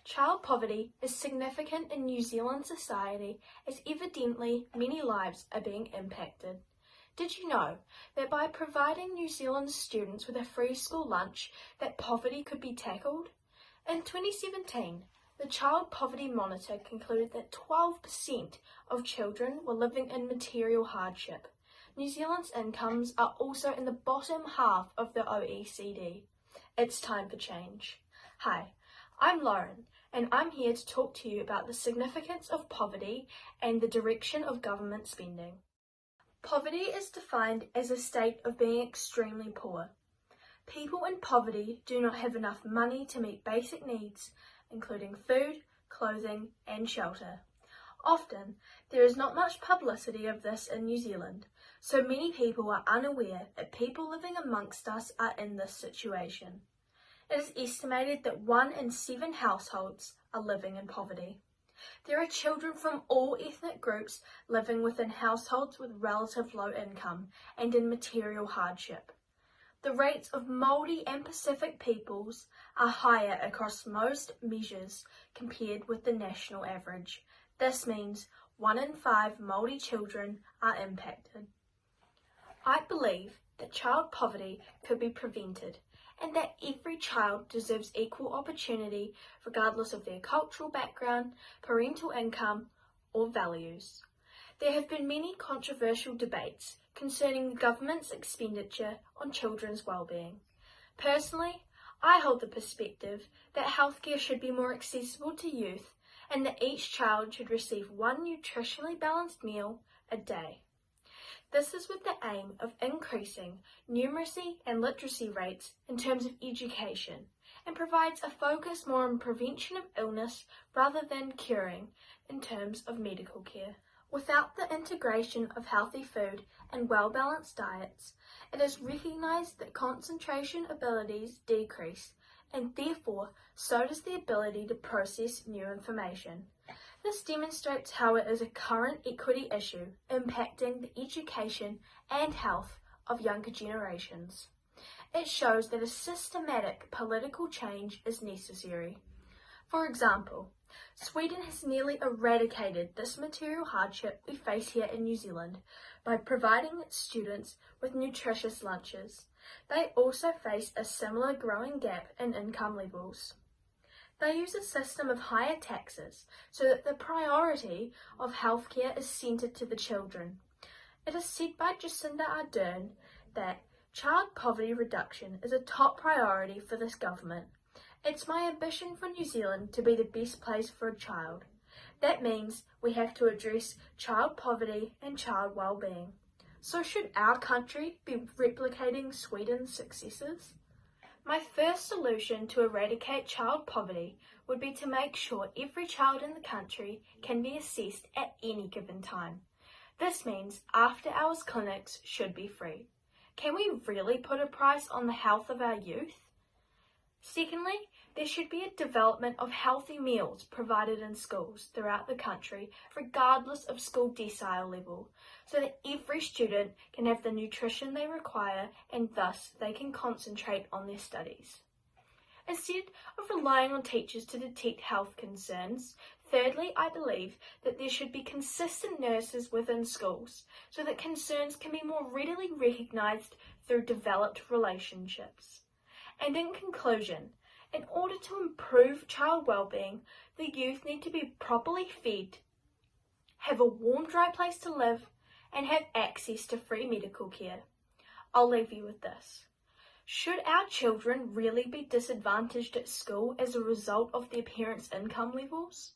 Child poverty is significant in New Zealand society as evidently many lives are being impacted. Did you know that by providing New Zealand students with a free school lunch that poverty could be tackled? In 2017, the Child Poverty Monitor concluded that 12% of children were living in material hardship. New Zealand's incomes are also in the bottom half of the OECD. It's time for change. Hi, I'm Lauren, and I'm here to talk to you about the significance of poverty and the direction of government spending. Poverty is defined as a state of being extremely poor. People in poverty do not have enough money to meet basic needs, including food, clothing, and shelter. Often, there is not much publicity of this in New Zealand, so many people are unaware that people living amongst us are in this situation. It is estimated that 1 in 7 households are living in poverty. There are children from all ethnic groups living within households with relative low income and in material hardship. The rates of Māori and Pacific peoples are higher across most measures compared with the national average. This means 1 in 5 Māori children are impacted. I believe that child poverty could be prevented and that every child deserves equal opportunity regardless of their cultural background, parental income, or values. There have been many controversial debates concerning the government's expenditure on children's well-being. Personally, I hold the perspective that healthcare should be more accessible to youth and that each child should receive one nutritionally balanced meal a day. This is with the aim of increasing numeracy and literacy rates in terms of education and provides a focus more on prevention of illness rather than curing in terms of medical care. Without the integration of healthy food and well-balanced diets, it is recognised that concentration abilities decrease and therefore so does the ability to process new information. This demonstrates how it is a current equity issue impacting the education and health of younger generations. It shows that a systematic political change is necessary. For example, Sweden has nearly eradicated this material hardship we face here in New Zealand by providing its students with nutritious lunches. They also face a similar growing gap in income levels. They use a system of higher taxes so that the priority of healthcare is centred to the children. It is said by Jacinda Ardern that child poverty reduction is a top priority for this government. It's my ambition for New Zealand to be the best place for a child. That means we have to address child poverty and child well-being. So should our country be replicating Sweden's successes? My first solution to eradicate child poverty would be to make sure every child in the country can be assessed at any given time. This means after-hours clinics should be free. Can we really put a price on the health of our youth? Secondly, there should be a development of healthy meals provided in schools throughout the country, regardless of school decile level, so that every student can have the nutrition they require and thus they can concentrate on their studies. Instead of relying on teachers to detect health concerns, thirdly, I believe that there should be consistent nurses within schools so that concerns can be more readily recognised through developed relationships. And in conclusion, in order to improve child well-being, the youth need to be properly fed, have a warm, dry place to live, and have access to free medical care. I'll leave you with this. Should our children really be disadvantaged at school as a result of their parents' income levels?